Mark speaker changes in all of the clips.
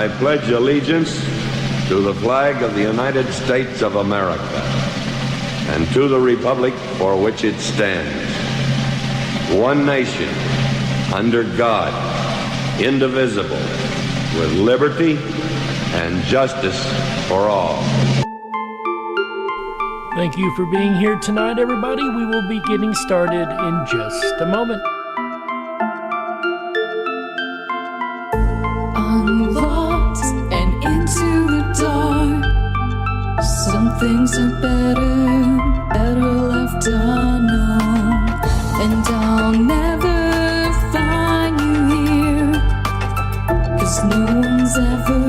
Speaker 1: I pledge allegiance to the flag of the United States of America and to the republic for which it stands, one nation, under God, indivisible, with liberty and justice for all.
Speaker 2: Thank you for being here tonight, everybody. We will be getting started in just a moment.
Speaker 3: Unlocked and into the dark. Some things are better left unknown. And I'll never find you here, 'cause no one's ever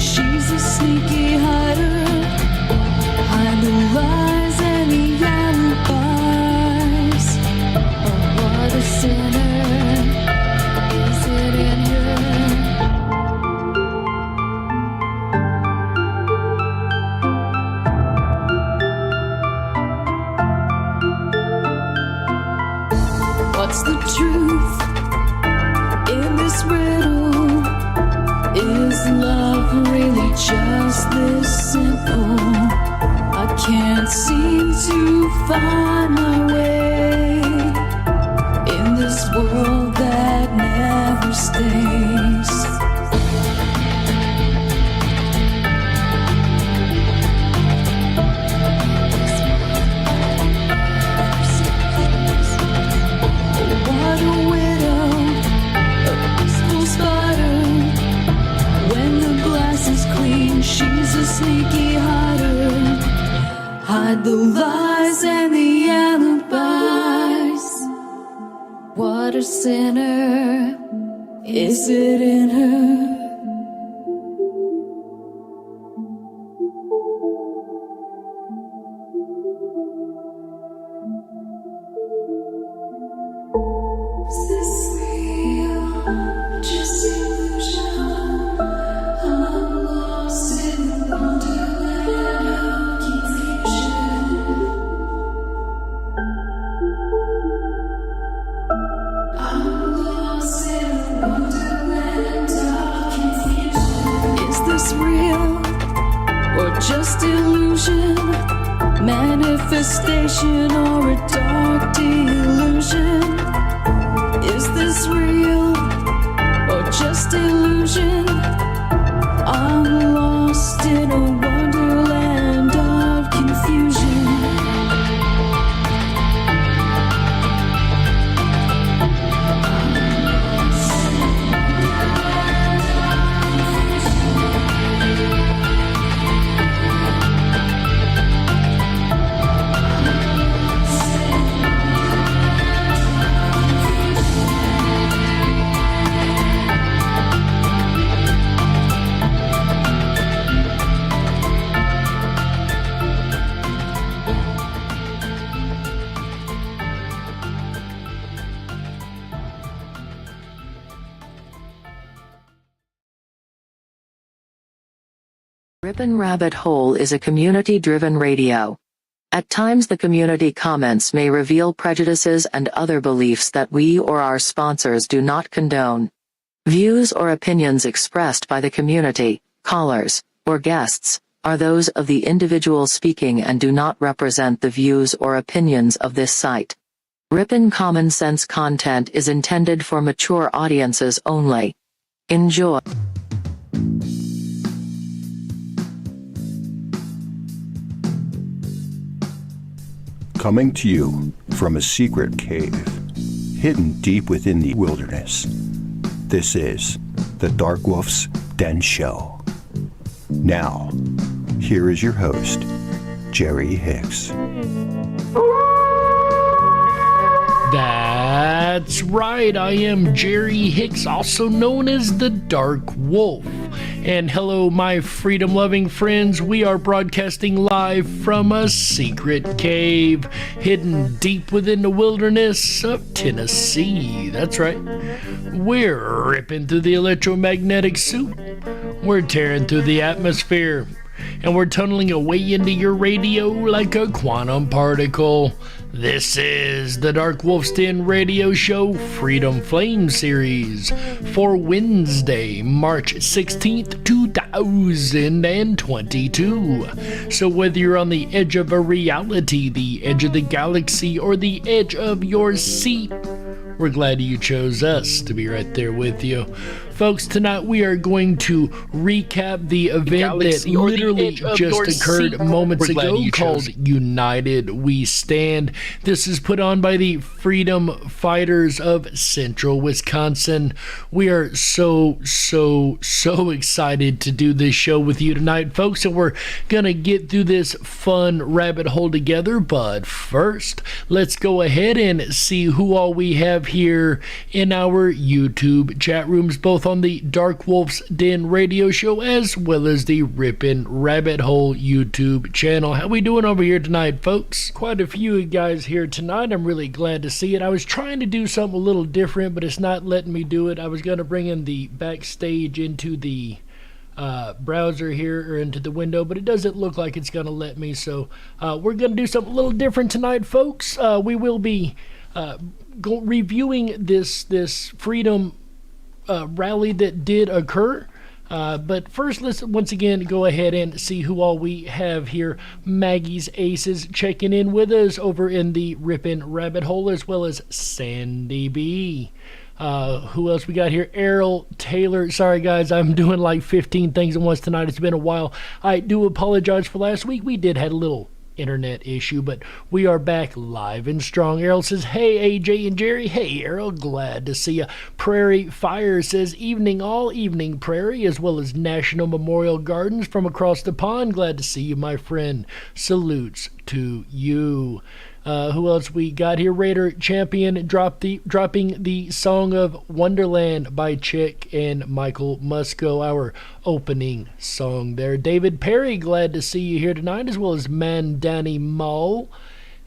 Speaker 3: she's a sneaky hider. Hide the lies and the alibis. Oh, what a sinner is it in her? What's the truth in this riddle? Is love really just this simple? I can't seem to find my way in this world that never stays. Oh, what a widow, a peaceful spider. When the glass is clean, she's a sneaky hider. Hide the lies and the alibis. What a sinner is it in her? Is this real? Just illusion? I'm lost in the wonderland of confusion. I'm lost in the wonderland of confusion. Is this real or just illusion? Manifestation or a dark delusion? Is this real or just illusion? I'm lost in a wonderland of confusion.
Speaker 4: Rippin' Rabbit Hole is a community-driven radio. At times the community comments may reveal prejudices and other beliefs that we or our sponsors do not condone. Views or opinions expressed by the community, callers, or guests, are those of the individual speaking and do not represent the views or opinions of this site. Rippin' Common Sense content is intended for mature audiences only. Enjoy.
Speaker 5: Coming to you from a secret cave, hidden deep within the wilderness, this is the Darkwolf's Den Show. Now, here is your host, Jerry Hicks.
Speaker 2: That's right, I am Jerry Hicks, also known as the Dark Wolf. And hello, my freedom-loving friends. We are broadcasting live from a secret cave hidden deep within the wilderness of Tennessee. That's right. We're ripping through the electromagnetic soup. We're tearing through the atmosphere. And we're tunneling away into your radio like a quantum particle. This is the DarkWolf's Den Radio Show Freedom Flame Series for Wednesday, March 16th, 2022. So whether you're on the edge of a reality, the edge of the galaxy, or the edge of your seat, we're glad you chose us to be right there with you. Folks, tonight we are going to recap the event that literally just occurred moments ago called United We Stand. This is put on by the Freedom Fighters of Central Wisconsin. We are so excited to do this show with you tonight, folks, and we're going to get through this fun rabbit hole together. But first, let's go ahead and see who all we have here in our YouTube chat rooms, both on the DarkWolf's Den Radio Show as well as the Rippin' Rabbit Hole YouTube channel. How we doing over here tonight, folks? Quite a few guys here tonight. I'm really glad to see it. I was trying to do something a little different, but it's not letting me do it. I was going to bring in the backstage into the browser here, or into the window, but it doesn't look like it's going to let me, so we're going to do something a little different tonight, folks. We will be reviewing this freedom rally that did occur. But first, let's once again go ahead and see who all we have here. Maggie's Aces checking in with us over in the Rippin' Rabbit Hole, as well as Sandy B. Who else we got here? Errol Taylor. Sorry, guys, I'm doing like 15 things at once tonight. It's been a while. I do apologize for last week. We did have a little internet issue, but we are back live and strong. Errol says, hey, AJ and Jerry. Hey, Errol, glad to see you. Prairie Fire says, evening all, evening Prairie, as well as National Memorial Gardens from across the pond. Glad to see you, my friend. Salutes to you. Who else we got here? Raider Champion dropping the Song of Wonderland by Chick and Michael Musco, our opening song there. David Perry, glad to see you here tonight, as well as Mandani Mall.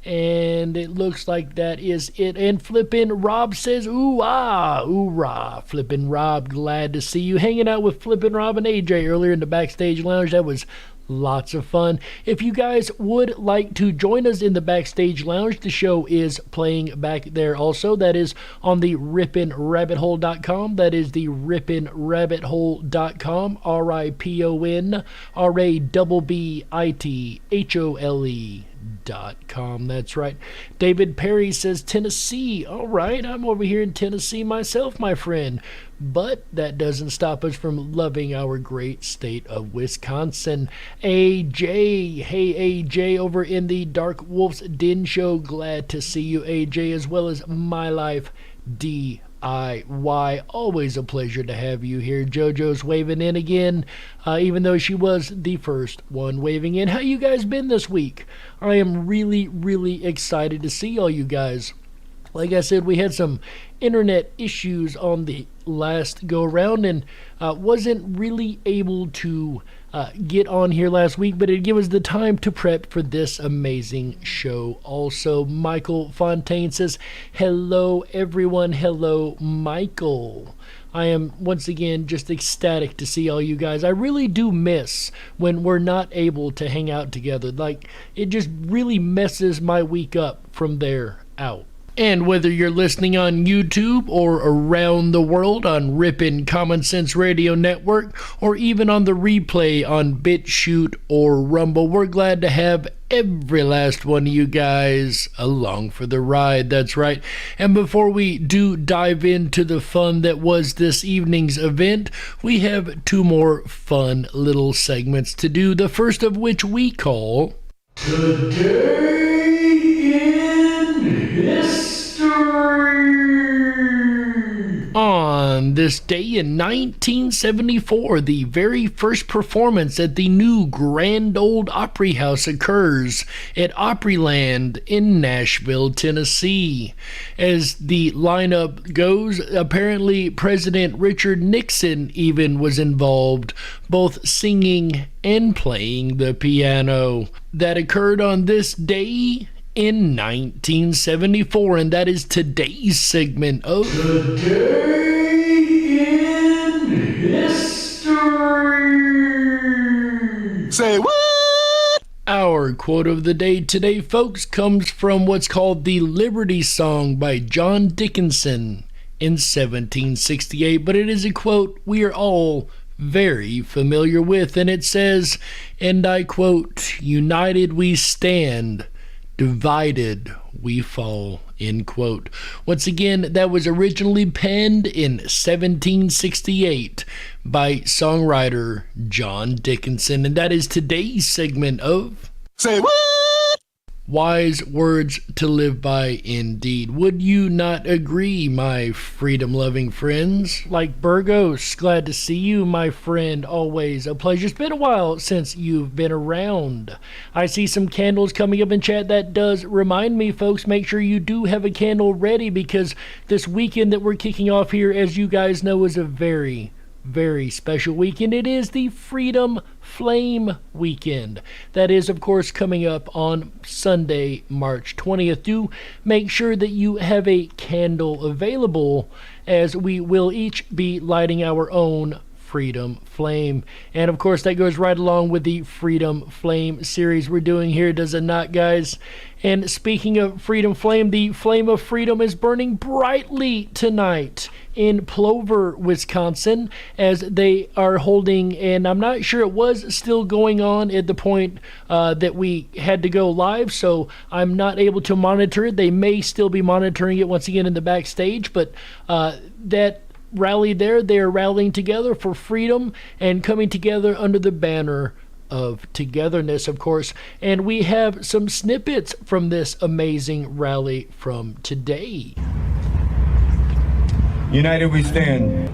Speaker 2: And it looks like that is it. And Flippin' Rob says, ooh-ah, ooh-rah. Flippin' Rob, glad to see you. Hanging out with Flippin' Rob and AJ earlier in the backstage lounge. That was lots of fun. If you guys would like to join us in the backstage lounge, the show is playing back there also. That is on the rippinrabbithole.com. That is the rippinrabbithole.com. RIPONRABBITHOLE.com. That's right. David Perry says Tennessee. All right, I'm over here in Tennessee myself, my friend. But that doesn't stop us from loving our great state of Wisconsin. AJ, hey AJ, over in the Dark Wolf's Den Show. Glad to see you, AJ, as well as My Life DIY. Always a pleasure to have you here. JoJo's waving in again, even though she was the first one waving in. How you guys been this week? I am really excited to see all you guys. Like I said, we had some internet issues on the last go around and wasn't really able to get on here last week, but it gave us the time to prep for this amazing show. Also, Michael Fontaine says, hello everyone. Hello, Michael. I am once again just ecstatic to see all you guys. I really do miss when we're not able to hang out together. Like, it just really messes my week up from there out. And whether you're listening on YouTube or around the world on Rippin' Common Sense Radio Network, or even on the replay on BitChute or Rumble, we're glad to have every last one of you guys along for the ride. That's right. And before we do dive into the fun that was this evening's event, we have two more fun little segments to do, the first of which we call Today in History. On this day in 1974, the very first performance at the new Grand Ole Opry House occurs at Opryland in Nashville, Tennessee. As the lineup goes, apparently President Richard Nixon even was involved, both singing and playing the piano. That occurred on this day in 1974, and that is today's segment of Today in History.
Speaker 5: Say what?
Speaker 2: Our quote of the day today, folks, comes from what's called the Liberty Song by John Dickinson in 1768, but it is a quote we are all very familiar with, and it says, and I quote, "United we stand, divided we fall," end quote. Once again, that was originally penned in 1768 by songwriter John Dickinson, and that is today's segment of
Speaker 5: Say what?
Speaker 2: Wise Words to Live By Indeed. Would you not agree, my freedom-loving friends? Like Burgos, glad to see you, my friend. Always a pleasure. It's been a while since you've been around. I see some candles coming up in chat. That does remind me, folks, make sure you do have a candle ready, because this weekend that we're kicking off here, as you guys know, is a very, very special weekend. It is the Freedom Flame Weekend. That is, of course, coming up on Sunday, March 20th. Do make sure that you have a candle available, as we will each be lighting our own Freedom Flame. And of course, that goes right along with the Freedom Flame series we're doing here, does it not, guys? And speaking of Freedom Flame, the flame of freedom is burning brightly tonight in Plover, Wisconsin, as they are holding, and I'm not sure it was still going on at the point that we had to go live, so I'm not able to monitor it. They may still be monitoring it once again in the backstage, but that rally there, they are rallying together for freedom and coming together under the banner of togetherness, of course. And we have some snippets from this amazing rally from today.
Speaker 6: United we stand.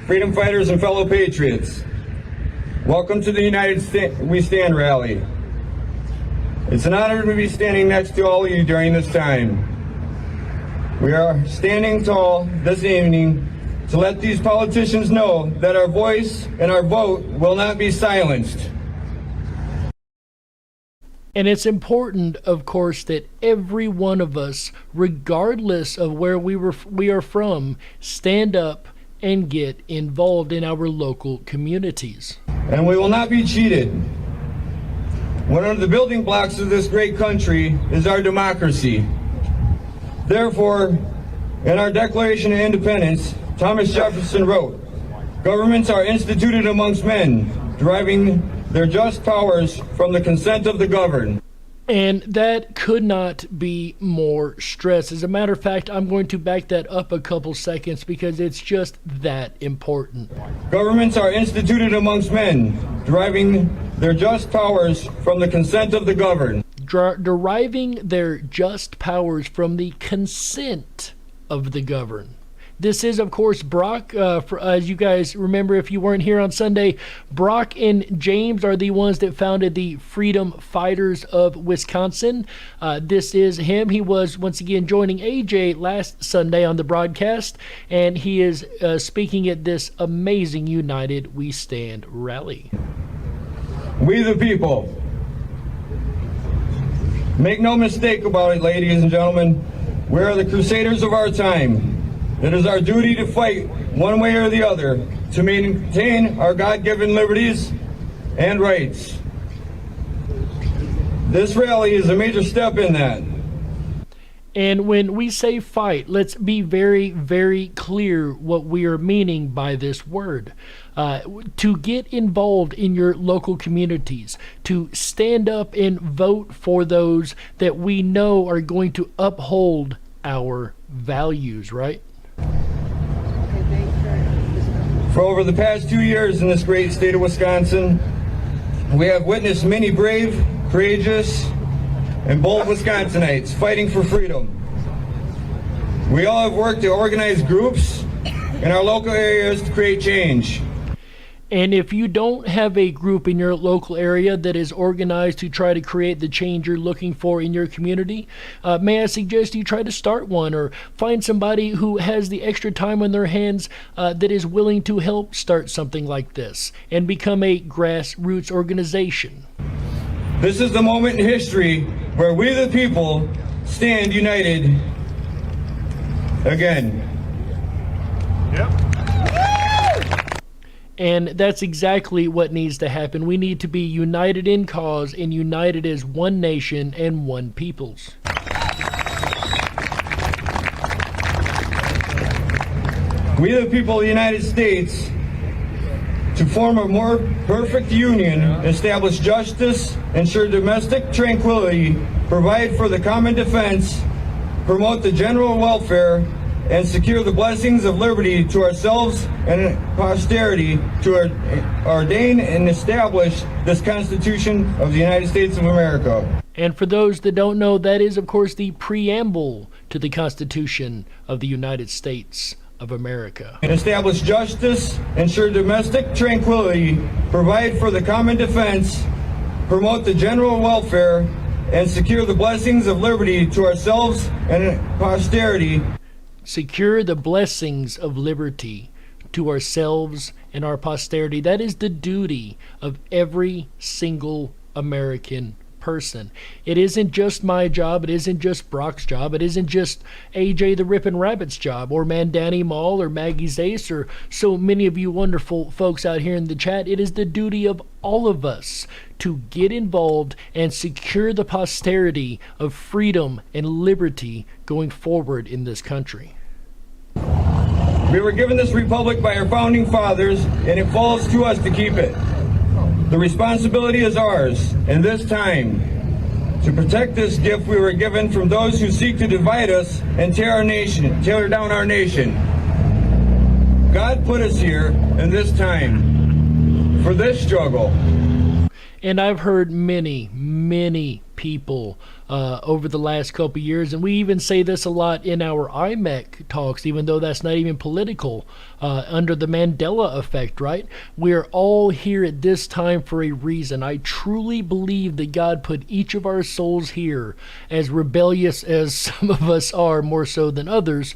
Speaker 6: Freedom fighters and fellow patriots, welcome to the United We Stand rally. It's an honor to be standing next to all of you during this time. We are standing tall this evening to let these politicians know that our voice and our vote will not be silenced.
Speaker 2: And it's important, of course, that every one of us, regardless of where we are from, stand up and get involved in our local communities.
Speaker 6: And we will not be cheated. One of the building blocks of this great country is our democracy. Therefore, in our Declaration of Independence, Thomas Jefferson wrote, "Governments are instituted amongst men, deriving their just powers from the consent of the governed."
Speaker 2: And that could not be more stressed. As a matter of fact, I'm going to back that up a couple seconds, because it's just that important.
Speaker 6: Governments are instituted amongst men, deriving their just powers from the consent of the governed.
Speaker 2: Deriving their just powers from the consent of the governed. This is, of course, Brock. As you guys remember, if you weren't here on Sunday, Brock and James are the ones that founded the Freedom Fighters of Wisconsin. This is him. He was, once again, joining AJ last Sunday on the broadcast, and he is speaking at this amazing United We Stand rally.
Speaker 6: We the people. Make no mistake about it, ladies and gentlemen. We are the crusaders of our time. It is our duty to fight one way or the other to maintain our God-given liberties and rights. This rally is a major step in that.
Speaker 2: And when we say fight, let's be very, very clear what we are meaning by this word. To get involved in your local communities, to stand up and vote for those that we know are going to uphold our values, right?
Speaker 6: For over the past 2 years in this great state of Wisconsin, we have witnessed many brave, courageous, and bold Wisconsinites fighting for freedom. We all have worked to organize groups in our local areas to create change.
Speaker 2: And if you don't have a group in your local area that is organized to try to create the change you're looking for in your community, may I suggest you try to start one, or find somebody who has the extra time on their hands that is willing to help start something like this and become a grassroots organization.
Speaker 6: This is the moment in history where we the people stand united again.
Speaker 2: And that's exactly what needs to happen. We need to be united in cause and united as one nation and one peoples.
Speaker 6: We the people of the United States, to form a more perfect union, establish justice, ensure domestic tranquility, provide for the common defense, promote the general welfare, and secure the blessings of liberty to ourselves and posterity, to ordain and establish this Constitution of the United States of America.
Speaker 2: And for those that don't know, that is, of course, the preamble to the Constitution of the United States of America.
Speaker 6: And establish justice, ensure domestic tranquility, provide for the common defense, promote the general welfare, and secure the blessings of liberty to ourselves and posterity.
Speaker 2: Secure the blessings of liberty to ourselves and our posterity. That is the duty of every single American person. It isn't just my job. It isn't just Brock's job. It isn't just AJ the Rippin' Rabbit's job, or Mandani Mall, or Maggie Zace, or so many of you wonderful folks out here in the chat. It is the duty of all of us to get involved and secure the posterity of freedom and liberty going forward in this country.
Speaker 6: We were given this republic by our founding fathers, and it falls to us to keep it. The responsibility is ours, in this time, to protect this gift we were given from those who seek to divide us and tear down our nation. God put us here in this time for this struggle.
Speaker 2: And I've heard many people over the last couple years, and we even say this a lot in our IMEC talks, even though that's not even political, under the Mandela effect, right? We're all here at this time for a reason. I truly believe that God put each of our souls here, as rebellious as some of us are, more so than others.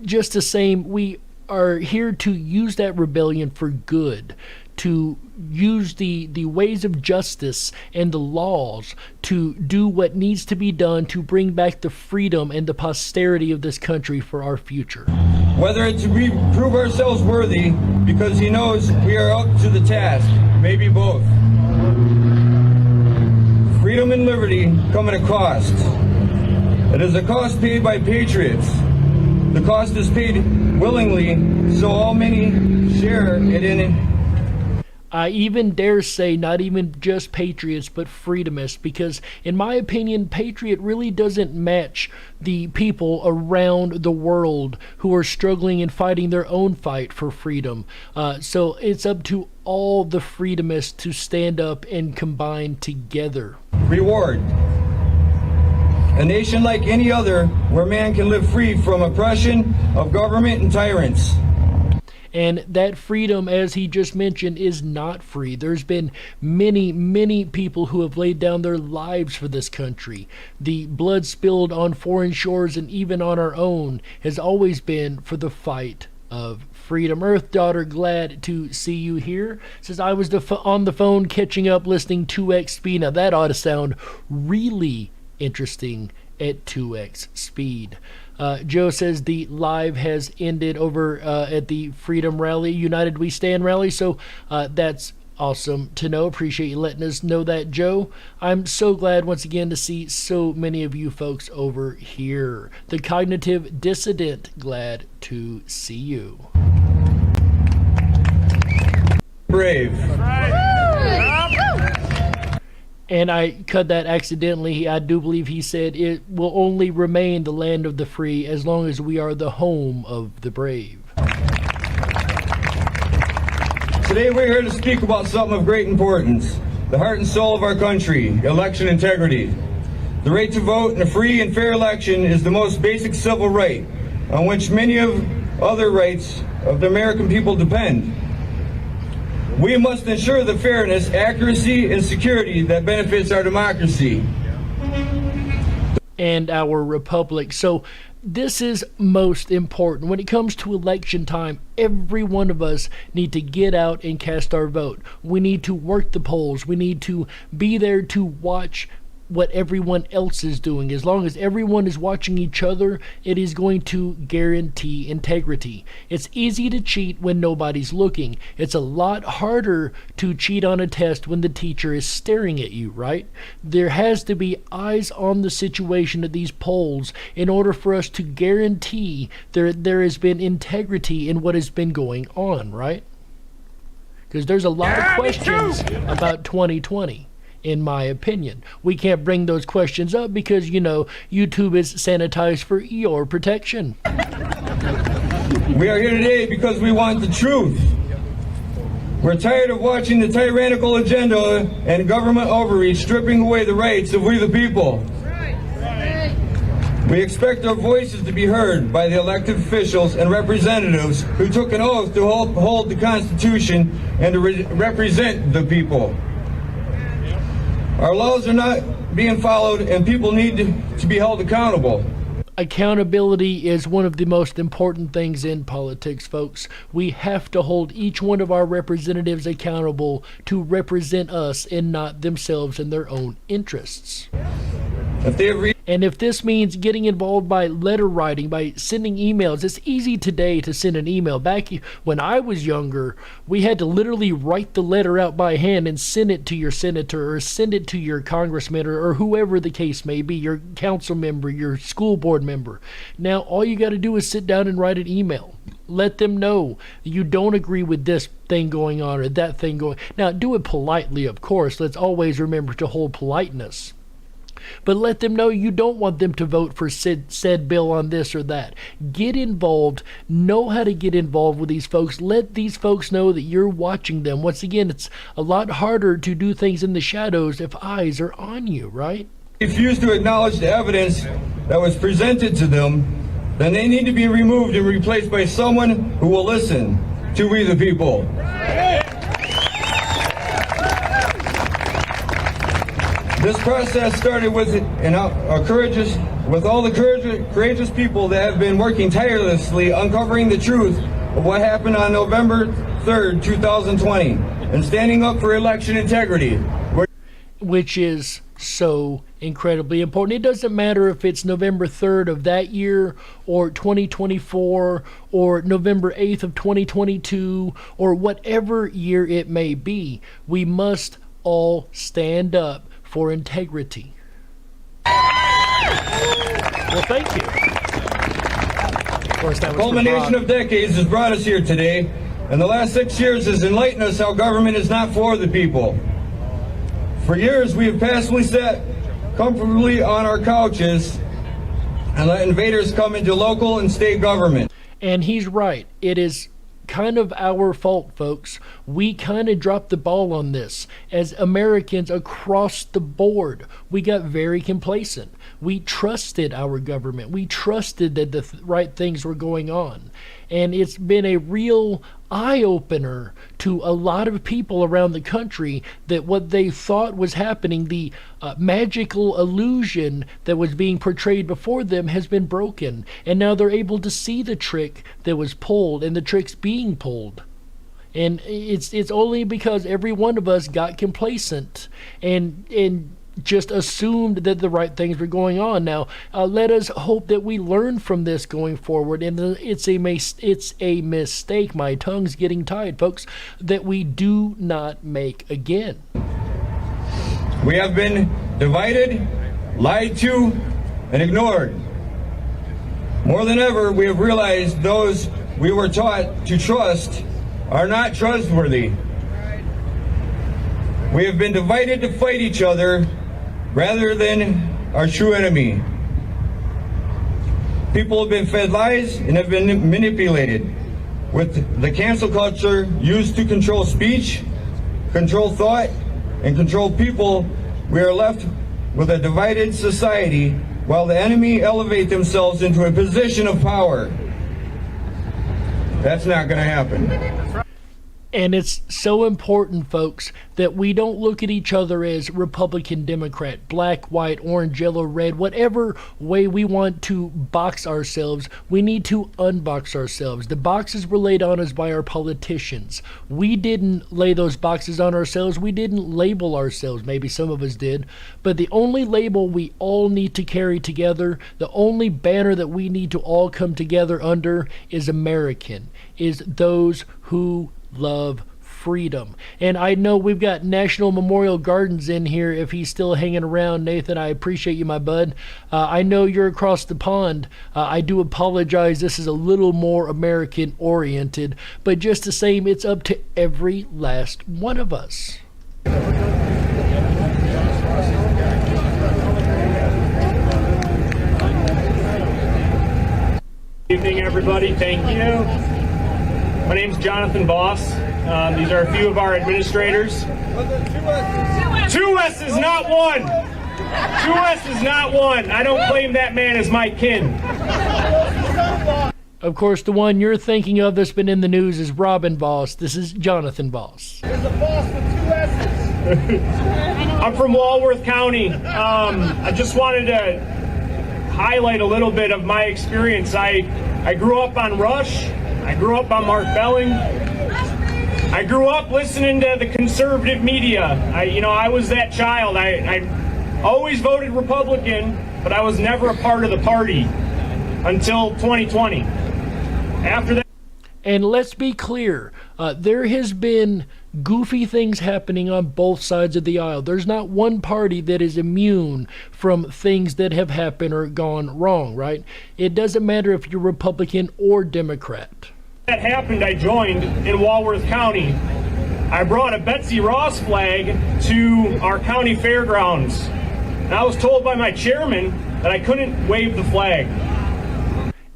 Speaker 2: Just the same, we are here to use that rebellion for good, to use the ways of justice and the laws to do what needs to be done to bring back the freedom and the posterity of this country for our future.
Speaker 6: Whether it's to prove ourselves worthy because he knows we are up to the task, maybe both. Freedom and liberty come at a cost. It is a cost paid by patriots. The cost is paid willingly, so all many share it in it.
Speaker 2: I even dare say not even just patriots, but freedomists, because in my opinion, patriot really doesn't match the people around the world who are struggling and fighting their own fight for freedom. So it's up to all the freedomists to stand up and combine together.
Speaker 6: Reward. A nation like any other where man can live free from oppression of government and tyrants.
Speaker 2: And that freedom, as he just mentioned, is not free. There's been many people who have laid down their lives for this country. The blood spilled on foreign shores and even on our own has always been for the fight of freedom. Earth Daughter, glad to see you here. Says, I was on the phone catching up listening 2x speed. Now that ought to sound really interesting at 2x speed. Joe says the live has ended over at the Freedom Rally, United We Stand rally, so that's awesome to know. Appreciate you letting us know that, Joe. I'm so glad once again to see so many of you folks over here. The Cognitive Dissident, glad to see you.
Speaker 6: Brave.
Speaker 2: And I cut that accidentally. I do believe he said it will only remain the land of the free as long as we are the home of the brave.
Speaker 6: Today we're here to speak about something of great importance, the heart and soul of our country, election integrity. The right to vote in a free and fair election is the most basic civil right. on which many of other rights of the American people depend. We must ensure the fairness, accuracy, and security that benefits our democracy
Speaker 2: and our republic. So this is most important. When it comes to election time, every one of us need to get out and cast our vote. We need to work the polls. We need to be there to watch what everyone else is doing. As long as everyone is watching each other, it is going to guarantee integrity. It's easy to cheat when nobody's looking. It's a lot harder to cheat on a test when the teacher is staring at you, right? There has to be eyes on the situation at these polls in order for us to guarantee there has been integrity in what has been going on, right? Because there's a lot of questions about 2020. In my opinion, we can't bring those questions up because, you know, YouTube is sanitized for your protection.
Speaker 6: We are here today because we want the truth. We're tired of watching the tyrannical agenda and government overreach stripping away the rights of we the people. We expect our voices to be heard by the elected officials and representatives who took an oath to hold the Constitution and to represent the people. Our laws are not being followed, and people need to be held accountable.
Speaker 2: Accountability is one of the most important things in politics, folks. We have to hold each one of our representatives accountable to represent us and not themselves and their own interests. And if this means getting involved by letter writing, by sending emails, it's easy today to send an email. Back when I was younger, we had to literally write the letter out by hand and send it to your senator or send it to your congressman or whoever the case may be, your council member, your school board member. Now, all you got to do is sit down and write an email. Let them know you don't agree with this thing going on or that thing going. Now, do it politely, of course. Let's always remember to hold politeness. But let them know you don't want them to vote for said bill on this or that. Get involved. Know how to get involved with these folks. Let these folks know that you're watching them. Once again, it's a lot harder to do things in the shadows if eyes are on you, right?
Speaker 6: Refuse to acknowledge the evidence that was presented to them, then they need to be removed and replaced by someone who will listen to we the people. This process started with all the courageous people that have been working tirelessly uncovering the truth of what happened on November 3rd, 2020, and standing up for election integrity.
Speaker 2: Which is so incredibly important. It doesn't matter if it's November 3rd of that year or 2024 or November 8th of 2022 or whatever year it may be. We must all stand up for integrity. Well, thank you. Of course, that was the
Speaker 6: culmination of decades has brought us here today, and the last 6 years has enlightened us how government is not for the people. For years, we have passively sat comfortably on our couches and let invaders come into local and state government.
Speaker 2: And he's right. It is kind of our fault, folks. We kind of dropped the ball on this. As Americans across the board, we got very complacent. We trusted our government. We trusted that the right things were going on. And it's been a real eye-opener to a lot of people around the country that what they thought was happening, the magical illusion that was being portrayed before them has been broken. And now they're able to see the trick that was pulled and the tricks being pulled. And it's only because every one of us got complacent and just assumed that the right things were going on. Now, let us hope that we learn from this going forward, and it's a mistake, my tongue's getting tied, folks, that we do not make again.
Speaker 6: We have been divided, lied to, and ignored. More than ever, we have realized those we were taught to trust are not trustworthy. We have been divided to fight each other rather than our true enemy. People have been fed lies and have been manipulated with the cancel culture used to control speech, control thought, and control people. We are left with a divided society while the enemy elevate themselves into a position of power. That's not going to happen.
Speaker 2: And it's so important, folks, that we don't look at each other as Republican, Democrat, black, white, orange, yellow, red, whatever way we want to box ourselves. We need to unbox ourselves. The boxes were laid on us by our politicians. We didn't lay those boxes on ourselves. We didn't label ourselves. Maybe some of us did. But the only label we all need to carry together, the only banner that we need to all come together under is American, is those who love freedom. And I know we've got National Memorial Gardens in here if he's still hanging around. Nathan, I appreciate you, my bud. I know you're across the pond. I do apologize. This is a little more American oriented, but just the same, it's up to every last one of us.
Speaker 7: Good evening, everybody. Thank you. My name's Jonathan Boss. These are a few of our administrators. 2S is not one. 2S is not one. I don't claim that man as my kin.
Speaker 2: Of course, the one you're thinking of that's been in the news is Robin Boss. This is Jonathan Boss.
Speaker 7: There's a boss with 2 S's. I'm from Walworth County. I just wanted to highlight a little bit of my experience. I grew up on Rush. I grew up on Mark Belling. I grew up listening to the conservative media. I was that child. I always voted Republican, but I was never a part of the party until 2020. After that.
Speaker 2: And let's be clear, there has been goofy things happening on both sides of the aisle. There's not one party that is immune from things that have happened or gone wrong, right? It doesn't matter if you're Republican or Democrat.
Speaker 7: That happened, I joined in Walworth County. I brought a Betsy Ross flag to our county fairgrounds. And I was told by my chairman that I couldn't wave the flag.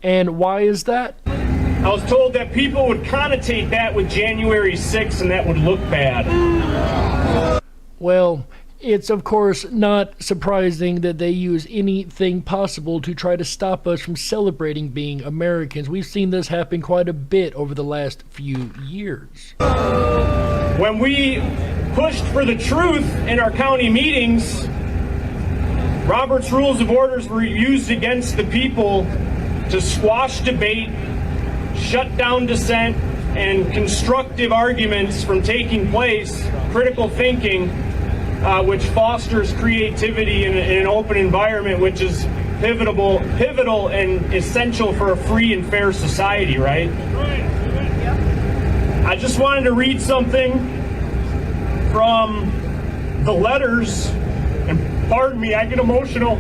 Speaker 2: And why is that?
Speaker 7: I was told that people would connotate that with January 6th and that would look bad.
Speaker 2: Well, it's of course not surprising that they use anything possible to try to stop us from celebrating being Americans. We've seen this happen quite a bit over the last few years.
Speaker 7: When we pushed for the truth in our county meetings, Robert's Rules of Orders were used against the people to squash debate, shut down dissent, and constructive arguments from taking place, critical thinking, which fosters creativity in an open environment, which is pivotal and essential for a free and fair society, right? I just wanted to read something from the letters, and pardon me, I get emotional.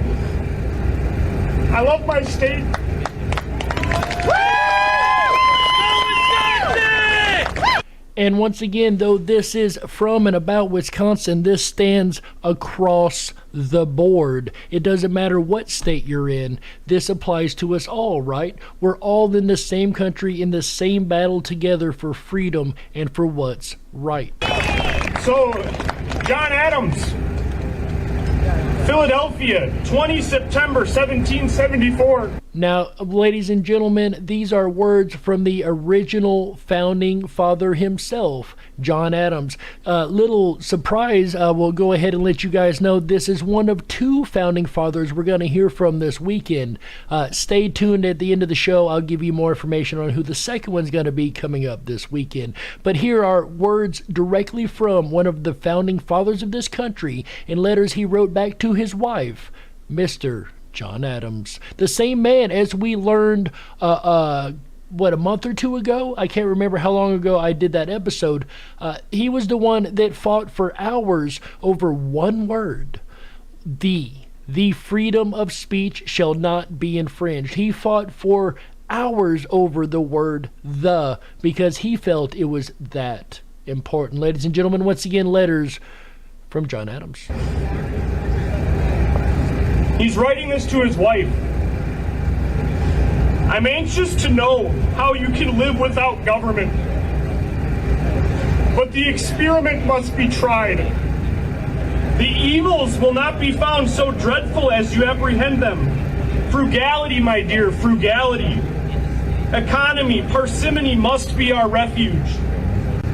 Speaker 7: I love my state.
Speaker 2: And once again, though this is from and about Wisconsin, this stands across the board. It doesn't matter what state you're in. This applies to us all, right? We're all in the same country, in the same battle together for freedom and for what's right.
Speaker 7: So, John Adams, Philadelphia, 20 September 1774.
Speaker 2: Now, ladies and gentlemen, these are words from the original founding father himself, John Adams. Little surprise, we'll go ahead and let you guys know this is one of two founding fathers we're going to hear from this weekend. Stay tuned at the end of the show. I'll give you more information on who the second one's going to be coming up this weekend. But here are words directly from one of the founding fathers of this country in letters he wrote back to his wife, Mr. John Adams, the same man as we learned, a month or two ago? I can't remember how long ago I did that episode. He was the one that fought for hours over one word, the freedom of speech shall not be infringed. He fought for hours over the word the, because he felt it was that important. Ladies and gentlemen, once again, letters from John Adams.
Speaker 7: He's writing this to his wife. I'm anxious to know how you can live without government. But the experiment must be tried. The evils will not be found so dreadful as you apprehend them. Frugality, my dear, frugality. Economy, parsimony must be our refuge.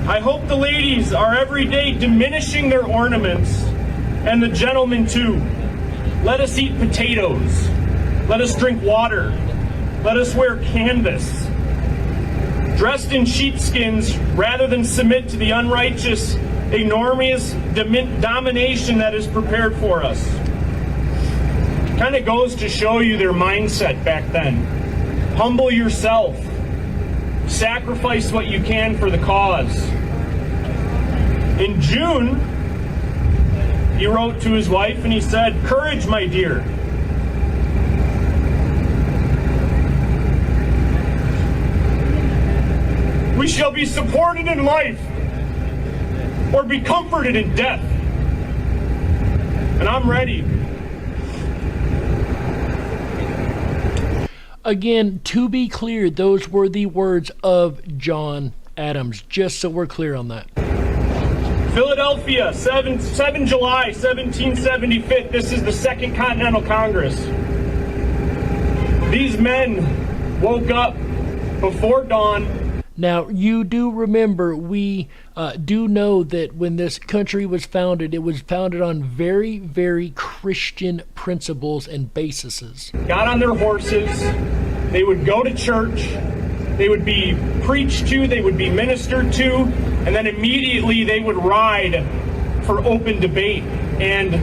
Speaker 7: I hope the ladies are every day diminishing their ornaments, and the gentlemen too. Let us eat potatoes. Let us drink water. Let us wear canvas. Dressed in sheepskins rather than submit to the unrighteous, enormous domination that is prepared for us. Kind of goes to show you their mindset back then. Humble yourself. Sacrifice what you can for the cause. In June, he wrote to his wife and he said, "Courage, my dear. We shall be supported in life or be comforted in death. And I'm ready."
Speaker 2: Again, to be clear, those were the words of John Adams, just so we're clear on that.
Speaker 7: Philadelphia, 7 July 1775. This is the Second Continental Congress. These men woke up before dawn.
Speaker 2: Now, you do remember, we do know that when this country was founded, it was founded on very, very Christian principles and bases.
Speaker 7: Got on their horses. They would go to church. They would be preached to. They would be ministered to. And then immediately they would ride for open debate and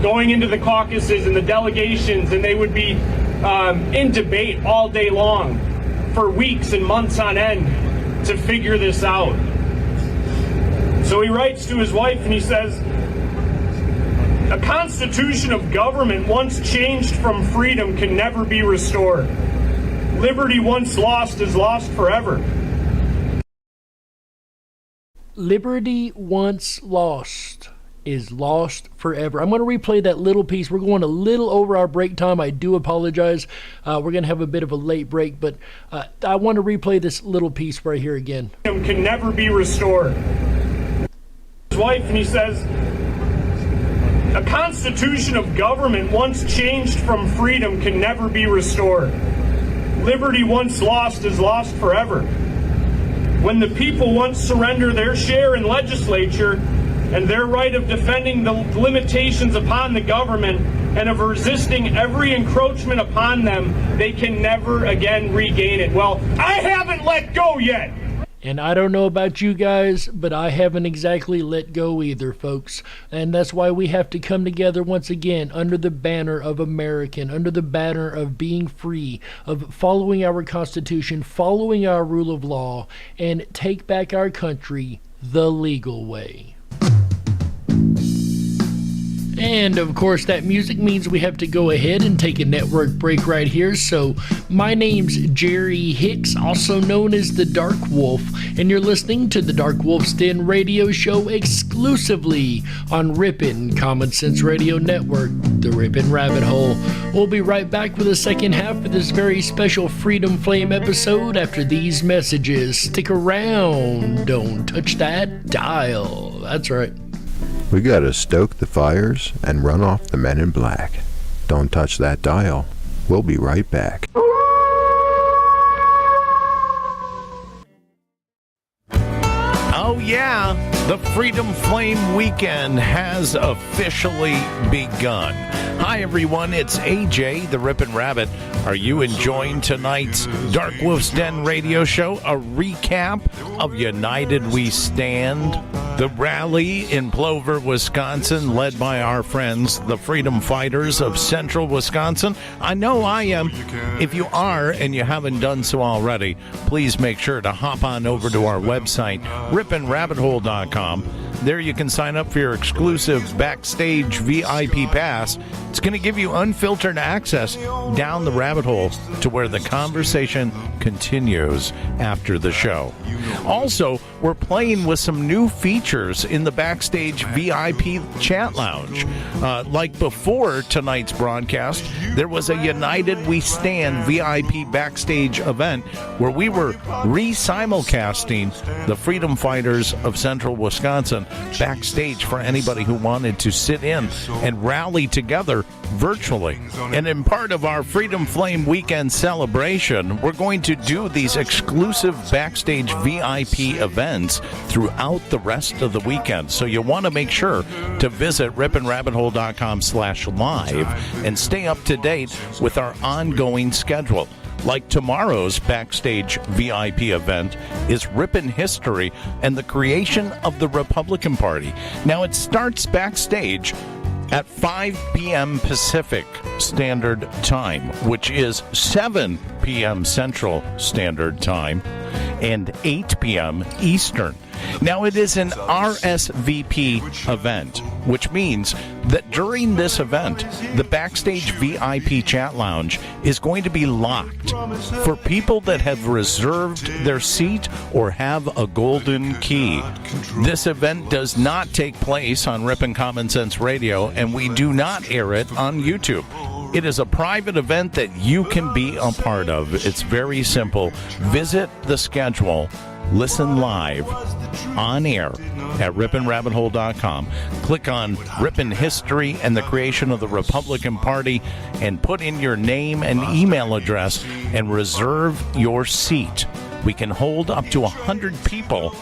Speaker 7: going into the caucuses and the delegations. And they would be in debate all day long for weeks and months on end to figure this out. So he writes to his wife and he says, "A constitution of government once changed from freedom can never be restored. Liberty once lost is lost forever."
Speaker 2: Liberty once lost is lost forever. I'm going to replay that little piece. We're going a little over our break time. I do apologize. We're going to have a bit of a late break, but I want to replay this little piece right here again.
Speaker 7: Can never be restored. His wife, and he says, "A constitution of government once changed from freedom can never be restored. Liberty once lost is lost forever. When the people once surrender their share in legislature and their right of defending the limitations upon the government and of resisting every encroachment upon them, they can never again regain it." Well, I haven't let go yet.
Speaker 2: And I don't know about you guys, but I haven't exactly let go either, folks. And that's why we have to come together once again under the banner of American, under the banner of being free, of following our Constitution, following our rule of law, and take back our country the legal way. And of course, that music means we have to go ahead and take a network break right here. So my name's Jerry Hicks, also known as the Dark Wolf, and you're listening to the Darkwolf's Den Radio Show exclusively on Rippin' Common Sense Radio Network, the Rippin' Rabbit Hole. We'll be right back with the second half of this very special Freedom Flame episode after these messages. Stick around. Don't touch that dial. That's right.
Speaker 5: We gotta stoke the fires and run off the men in black. Don't touch that dial. We'll be right back.
Speaker 8: Oh yeah, the Freedom Flame weekend has officially begun. Hi everyone, it's AJ, the Rippin' Rabbit. Are you enjoying tonight's Darkwolf's Den Radio Show? A recap of United We Stand, the rally in Plover, Wisconsin, led by our friends, the Freedom Fighters of Central Wisconsin. I know I am. If you are and you haven't done so already, please make sure to hop on over to our website, rippinrabbithole.com. There you can sign up for your exclusive backstage VIP pass. It's going to give you unfiltered access down the rabbit hole to where the conversation continues after the show. Also, we're playing with some new features in the backstage VIP chat lounge. Like before tonight's broadcast, there was a United We Stand VIP backstage event where we were re-simulcasting the Freedom Fighters of Central Wisconsin backstage for anybody who wanted to sit in and rally together virtually. And in part of our Freedom Flame weekend celebration, we're going to do these exclusive backstage VIP events throughout the rest of the weekend. So you want to make sure to visit ripinrabbithole.com/live and stay up to date with our ongoing schedule. Like tomorrow's backstage VIP event is Rippin' History and the creation of the Republican Party. Now, it starts backstage at 5 p.m. Pacific Standard Time, which is 7 p.m. Central Standard Time and 8 p.m. Eastern. Now, it is an RSVP event, which means that during this event, the Backstage VIP Chat Lounge is going to be locked for people that have reserved their seat or have a golden key. This event does not take place on Rippin' Common Sense Radio, and we do not air it on YouTube. It is a private event that you can be a part of. It's very simple. Visit the schedule. Listen live on air at ripinrabbithole.com. Click on Rippin' History and the creation of the Republican Party and put in your name and email address and reserve your seat. We can hold up to 100 people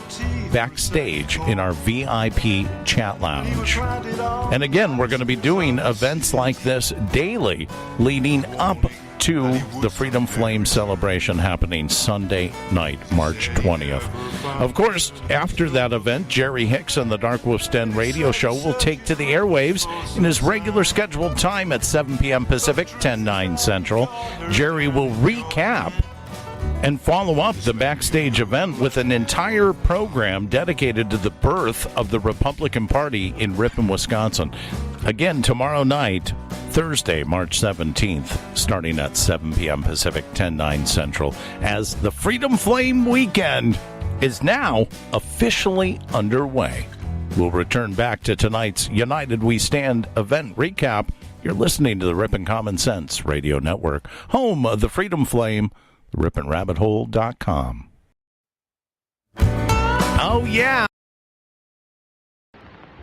Speaker 8: backstage in our VIP chat lounge. And again, we're going to be doing events like this daily leading up to the Freedom Flame celebration happening Sunday night, March 20th. Of course, after that event, Jerry Hicks and the Darkwolf's Den Radio Show will take to the airwaves in his regular scheduled time at 7 p.m. Pacific, 10/9 Central. Jerry will recap and follow up the backstage event with an entire program dedicated to the birth of the Republican Party in Ripon, Wisconsin. Again, tomorrow night, Thursday, March 17th, starting at 7 p.m. Pacific, 10/9 Central, as the Freedom Flame weekend is now officially underway. We'll return back to tonight's United We Stand event recap. You're listening to the Rippin' Common Sense Radio Network, home of the Freedom Flame, ripinrabbithole.com. Oh, yeah.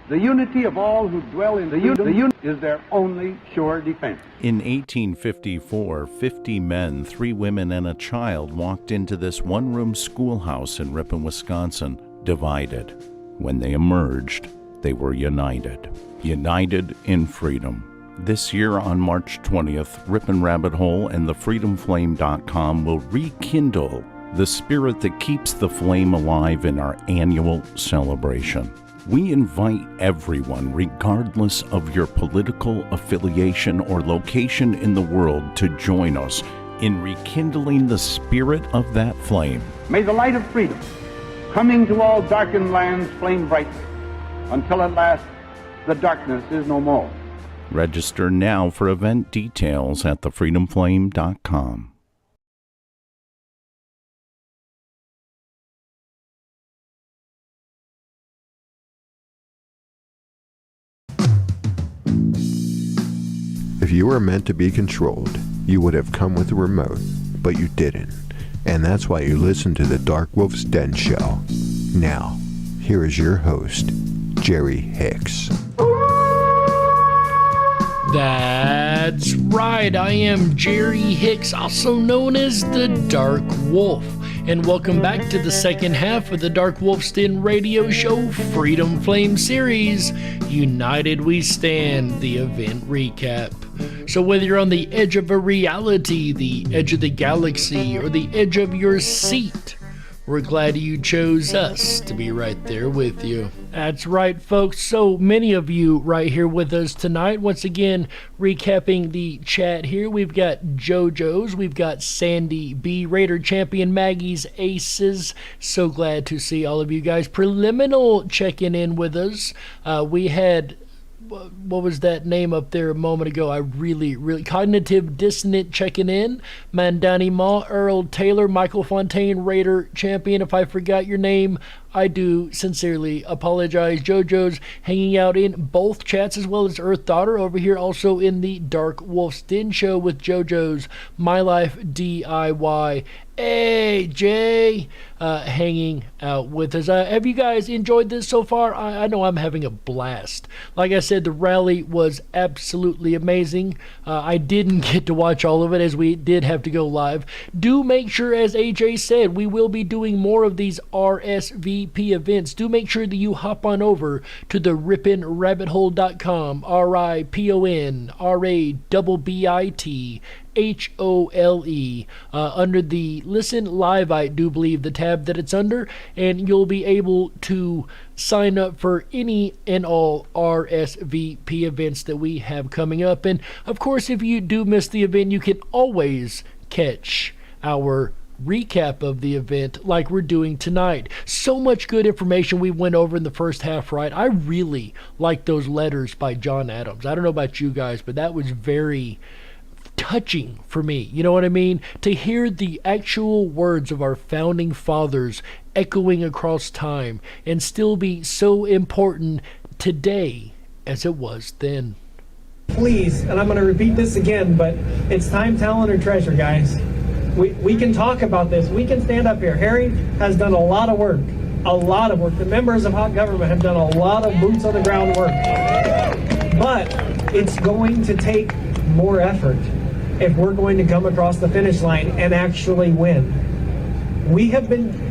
Speaker 9: The unity of all who dwell in freedom is their only sure defense.
Speaker 8: In 1854, 50 men, 3 women, and a child walked into this one-room schoolhouse in Ripon, Wisconsin, divided. When they emerged, they were united. United in freedom. This year on March 20th, Ripon Rabbit Hole and thefreedomflame.com will rekindle the spirit that keeps the flame alive in our annual celebration. We invite everyone, regardless of your political affiliation or location in the world, to join us in rekindling the spirit of that flame.
Speaker 9: May the light of freedom, coming to all darkened lands, flame brightly, until at last the darkness is no more.
Speaker 8: Register now for event details at thefreedomflame.com.
Speaker 5: If you were meant to be controlled, you would have come with a remote, but you didn't. And that's why you listen to the Darkwolf's Den Show. Now, here is your host, Jerry Hicks.
Speaker 2: That's right, I am Jerry Hicks, also known as the Dark Wolf, and welcome back to the second half of the Darkwolf's Den Radio Show Freedom Flame series, United We Stand, the event recap. So whether you're on the edge of a reality, the edge of the galaxy, or the edge of your seat, we're glad you chose us to be right there with you. That's right, folks. So many of you right here with us tonight. Once again, recapping the chat here, we've got JoJo's, we've got Sandy B, Raider Champion Maggie's Aces. So glad to see all of you guys. Preliminal checking in with us. We had... what was that name up there a moment ago? I really Cognitive Dissonant checking in. Mandani Ma, Earl Taylor, Michael Fontaine, Raider Champion. If I forgot your name, I do sincerely apologize. JoJo's hanging out in both chats, as well as Earth Daughter over here, also in the Dark Wolf's Den Show with JoJo's My Life DIY AJ hanging out with us. Have you guys enjoyed this so far? I know I'm having a blast. Like I said, the rally was absolutely amazing. I didn't get to watch all of it as we did have to go live. Do make sure, as AJ said, we will be doing more of these RSVP events. Do make sure that you hop on over to the ripinrabbithole.com, RIPONRABBIT under the Listen Live, I do believe the tab that it's under, and you'll be able to sign up for any and all RSVP events that we have coming up. And of course, if you do miss the event, you can always catch our recap of the event like we're doing tonight. So much good information we went over in the first half, right? I really like those letters by John Adams. I don't know about you guys, but that was very touching for me. You know what I mean? To hear the actual words of our founding fathers echoing across time and still be so important today as it was then.
Speaker 10: Please, and I'm going to repeat this again, but it's time, talent, or treasure, guys. We can talk about this. We can stand up here. Harry has done a lot of work. A lot of work. The members of Hot Government have done a lot of boots on the ground work. But it's going to take more effort if we're going to come across the finish line and actually win. We have been...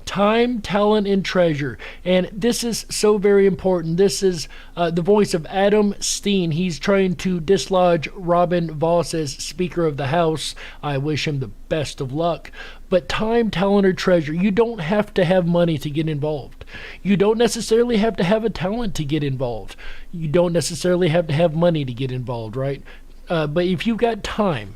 Speaker 2: Time, talent, and treasure. And this is so very important. This is the voice of Adam Steen. He's trying to dislodge Robin Voss as Speaker of the House. I wish him the best of luck. But time, talent, or treasure, you don't have to have money to get involved. You don't necessarily have to have a talent to get involved. You don't necessarily have to have money to get involved, right? But if you've got time,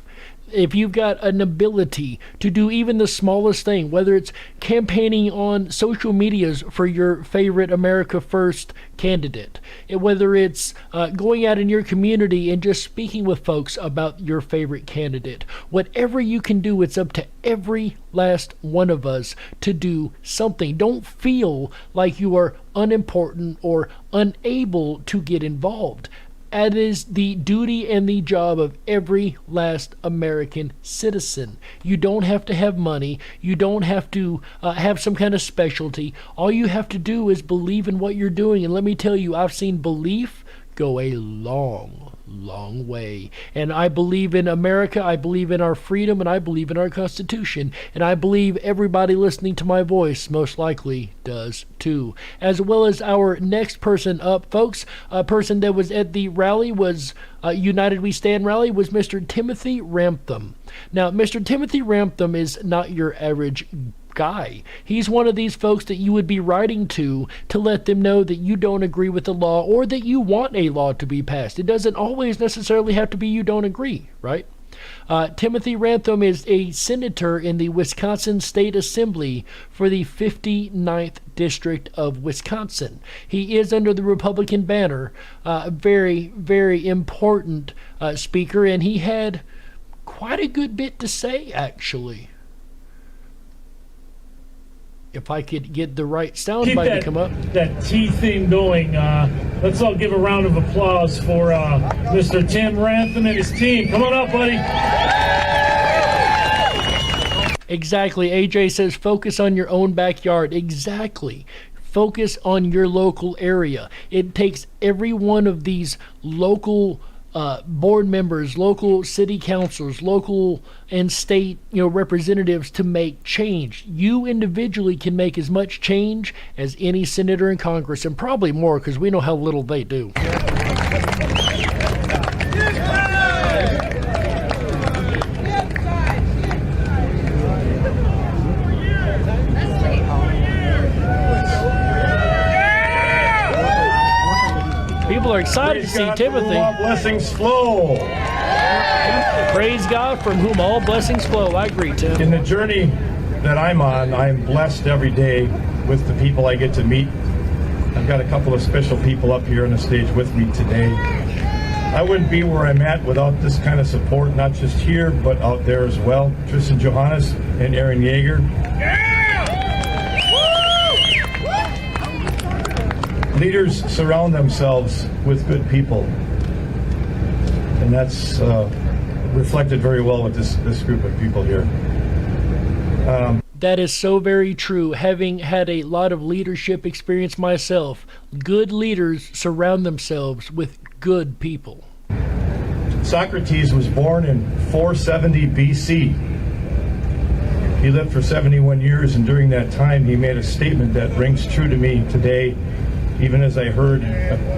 Speaker 2: if you've got an ability to do even the smallest thing, whether it's campaigning on social medias for your favorite America First candidate, whether it's going out in your community and just speaking with folks about your favorite candidate, whatever you can do, it's up to every last one of us to do something. Don't feel like you are unimportant or unable to get involved. It is the duty and the job of every last American citizen. You don't have to have money. You don't have to have some kind of specialty. All you have to do is believe in what you're doing. And let me tell you, I've seen belief go a long, long way. And I believe in America. I believe in our freedom, and I believe in our Constitution. And I believe everybody listening to my voice most likely does too. As well as our next person up, folks, a person that was at the rally was United We Stand rally was Mr. Timothy Rantham. Now, Mr. Timothy Rantham is not your average guy. He's one of these folks that you would be writing to let them know that you don't agree with the law or that you want a law to be passed. It doesn't always necessarily have to be you don't agree, right? Timothy Rantham is a senator in the Wisconsin State Assembly for the 59th District of Wisconsin. He is under the Republican banner, a very, very important speaker, and he had quite a good bit to say, actually. If I could get the right soundbite to come up.
Speaker 7: That T theme going. Let's all give a round of applause for Mr. Tim Rantham and his team. Come on up, buddy.
Speaker 2: Exactly. AJ says focus on your own backyard. Exactly. Focus on your local area. It takes every one of these local board members, local city councils, local and state representatives to make change. You individually can make as much change as any senator in Congress, and probably more, because we know how little they do. People are excited to see Timothy.
Speaker 7: All blessings flow.
Speaker 2: Praise God, from whom all blessings flow. I agree, Tim.
Speaker 7: In the journey that I'm on, I'm blessed every day with the people I get to meet. I've got a couple of special people up here on the stage with me today. I wouldn't be where I'm at without this kind of support, not just here, but out there as well. Tristan Johannes and Aaron Yeager. Leaders surround themselves with good people, and that's reflected very well with this group of people here.
Speaker 2: That is so very true. Having had a lot of leadership experience myself, good leaders surround themselves with good people.
Speaker 11: Socrates was born in 470 BC. He lived for 71 years, and during that time he made a statement that rings true to me today, even as I heard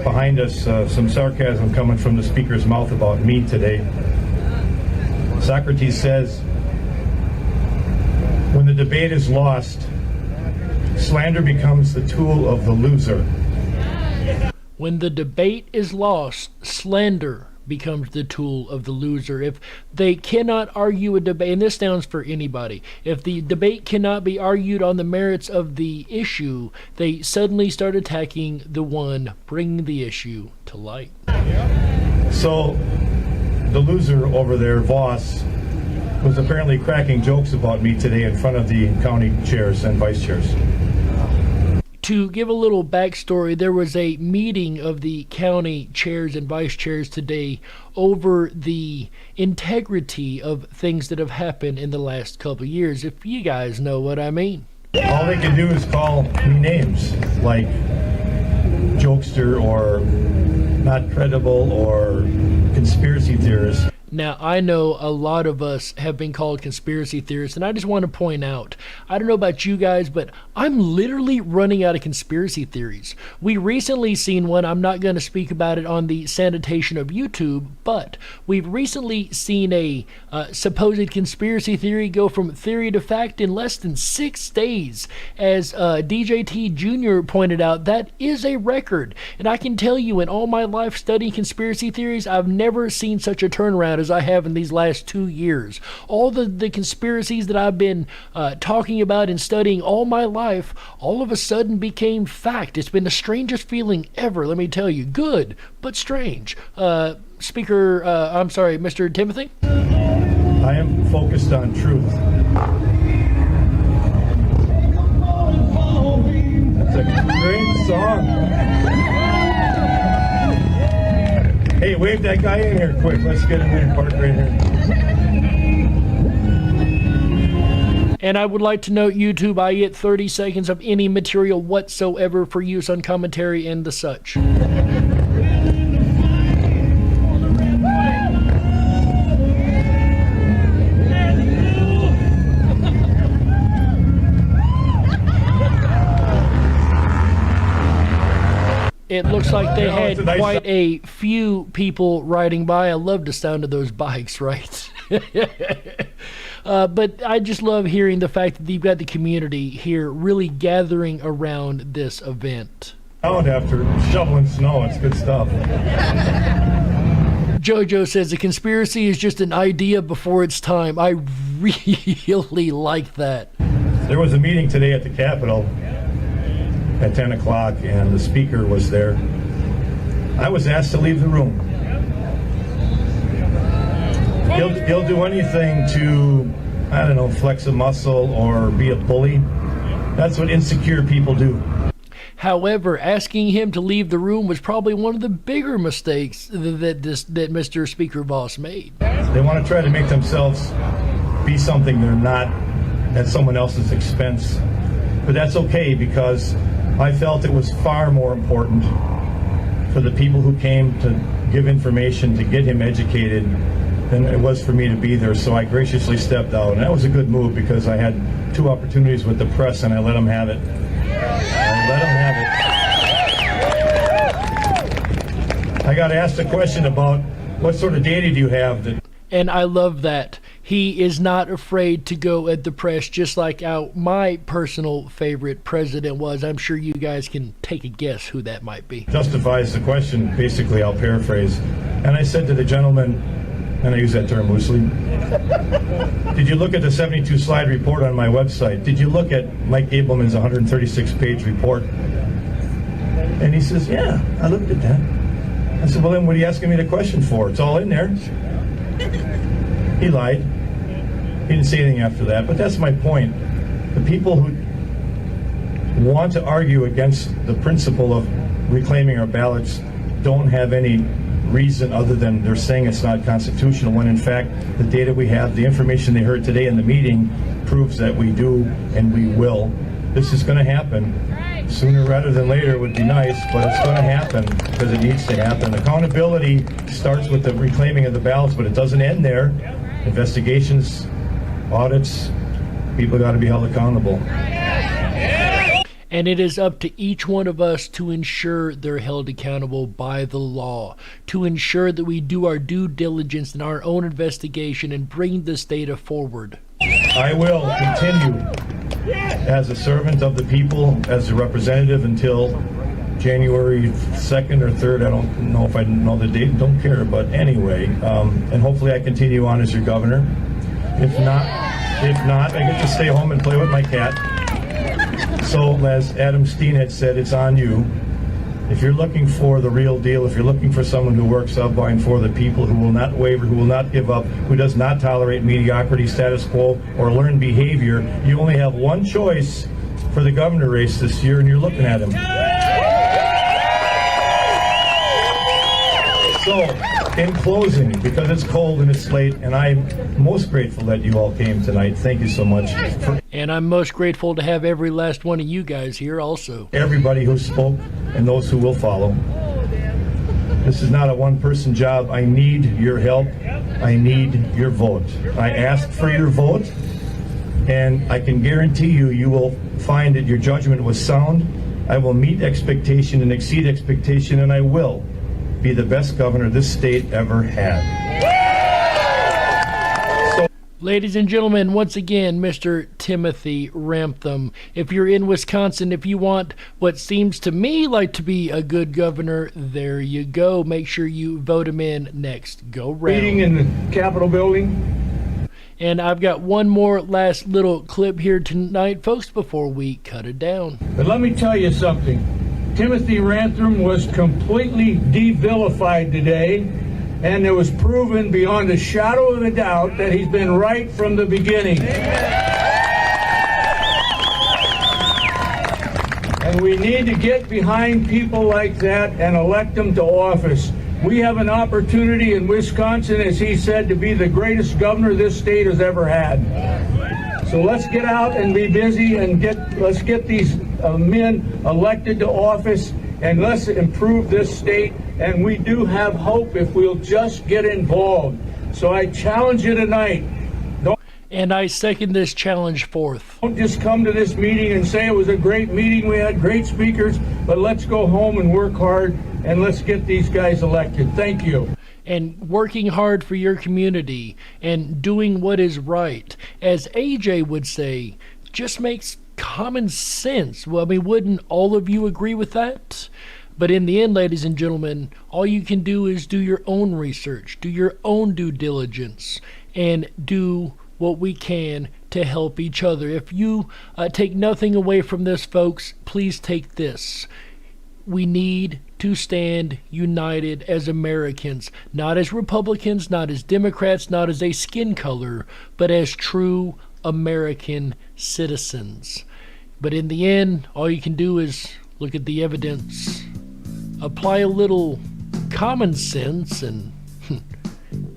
Speaker 11: behind us some sarcasm coming from the speaker's mouth about me today. Socrates says, when the debate is lost, slander becomes the tool of the loser.
Speaker 2: When the debate is lost, slander becomes the tool of the loser. If they cannot argue a debate, and this stands for anybody, if the debate cannot be argued on the merits of the issue, they suddenly start attacking the one bringing the issue to light.
Speaker 11: So the loser over there, Voss, was apparently cracking jokes about me today in front of the county chairs and vice chairs.
Speaker 2: To give a little backstory, there was a meeting of the county chairs and vice chairs today over the integrity of things that have happened in the last couple of years, if you guys know what I mean.
Speaker 11: All they can do is call me names like jokester or not credible or conspiracy theorist.
Speaker 2: Now, I know a lot of us have been called conspiracy theorists, and I just want to point out, I don't know about you guys, but I'm literally running out of conspiracy theories. We recently seen one, I'm not going to speak about it on the sanitation of YouTube, but we've recently seen a supposed conspiracy theory go from theory to fact in less than 6 days. As DJT Jr. pointed out, that is a record, and I can tell you in all my life studying conspiracy theories, I've never seen such a turnaround as I have in these last 2 years. All the conspiracies that I've been talking about and studying all my life, all of a sudden became fact. It's been the strangest feeling ever, let me tell you. Good, but strange. Mr. Timothy?
Speaker 11: I am focused on truth. That's a great song. Hey, wave that guy in here quick. Let's get him in, park right here.
Speaker 2: And I would like to note, YouTube, I get 30 seconds of any material whatsoever for use on commentary and the such. It looks like they had quite a few people riding by. I love the sound of those bikes, right? But I just love hearing the fact that you've got the community here really gathering around this event.
Speaker 11: Out after shoveling snow, it's good stuff.
Speaker 2: Jojo says the conspiracy is just an idea before its time. I really like that.
Speaker 11: There was a meeting today at the Capitol at 10 o'clock, and the speaker was there. I was asked to leave the room. He'll do anything to, I don't know, flex a muscle or be a bully. That's what insecure people do.
Speaker 2: However, asking him to leave the room was probably one of the bigger mistakes that Mr. Speaker Voss made.
Speaker 11: They want to try to make themselves be something they're not at someone else's expense. But that's okay, because I felt it was far more important for the people who came to give information, to get him educated, than it was for me to be there. So I graciously stepped out. And that was a good move, because I had 2 opportunities with the press and I let them have it. I got asked a question about what sort of data do you have that.
Speaker 2: And I love that. He is not afraid to go at the press, just like my personal favorite president was. I'm sure you guys can take a guess who that might be.
Speaker 11: Justifies the question, basically, I'll paraphrase. And I said to the gentleman, and I use that term loosely, did you look at the 72-slide report on my website? Did you look at Mike Abelman's 136-page report? And he says, yeah, I looked at that. I said, well, then what are you asking me the question for? It's all in there. He lied. He didn't say anything after that, but that's my point. The people who want to argue against the principle of reclaiming our ballots don't have any reason other than they're saying it's not constitutional, when in fact the data we have, the information they heard today in the meeting, proves that we do and we will. This is going to happen. Sooner rather than later would be nice, but it's going to happen because it needs to happen. Accountability starts with the reclaiming of the ballots, but it doesn't end there. Investigations, audits, people got to be held accountable.
Speaker 2: And it is up to each one of us to ensure they're held accountable by the law, to ensure that we do our due diligence in our own investigation and bring this data forward.
Speaker 11: I will continue as a servant of the people, as a representative until January 2nd or 3rd. I don't know if I know the date, don't care, but anyway, and hopefully I continue on as your governor. If not, I get to stay home and play with my cat. So, as Adam Steen had said, it's on you. If you're looking for the real deal, if you're looking for someone who works up by and for the people, who will not waver, who will not give up, who does not tolerate mediocrity, status quo, or learned behavior, you only have one choice for the governor race this year, and you're looking at him. So, in closing, because it's cold and it's late, and I'm most grateful that you all came tonight. Thank you so much.
Speaker 2: And I'm most grateful to have every last one of you guys here also.
Speaker 11: Everybody who spoke and those who will follow. This is not a one-person job. I need your help. I need your vote. I ask for your vote, and I can guarantee you, you will find that your judgment was sound. I will meet expectation and exceed expectation, and I will be the best governor this state ever had.
Speaker 2: Ladies and gentlemen, once again, Mr. Timothy Rantham. If you're in Wisconsin, if you want what seems to me like to be a good governor, there you go. Make sure you vote him in next go round.
Speaker 6: Meeting in the Capitol building.
Speaker 2: And I've got one more last little clip here tonight, folks, before we cut it down.
Speaker 6: But let me tell you something. Timothy Rantham was completely de-vilified today, and it was proven beyond a shadow of a doubt that he's been right from the beginning. And we need to get behind people like that and elect them to office. We have an opportunity in Wisconsin, as he said, to be the greatest governor this state has ever had. So let's get out and be busy and let's get these men elected to office, and let's improve this state. And we do have hope if we'll just get involved. So I challenge you tonight.
Speaker 2: And I second this challenge forth.
Speaker 6: Don't just come to this meeting and say it was a great meeting, we had great speakers, but let's go home and work hard, and let's get these guys elected. Thank you.
Speaker 2: And working hard for your community and doing what is right, as AJ would say, just makes common sense. Well, I mean, wouldn't all of you agree with that? But in the end, ladies and gentlemen, all you can do is do your own research, do your own due diligence, and do what we can to help each other. If you take nothing away from this, folks, please take this. We need to stand united as Americans, not as Republicans, not as Democrats, not as a skin color, but as true American citizens. But in the end, all you can do is look at the evidence, apply a little common sense, and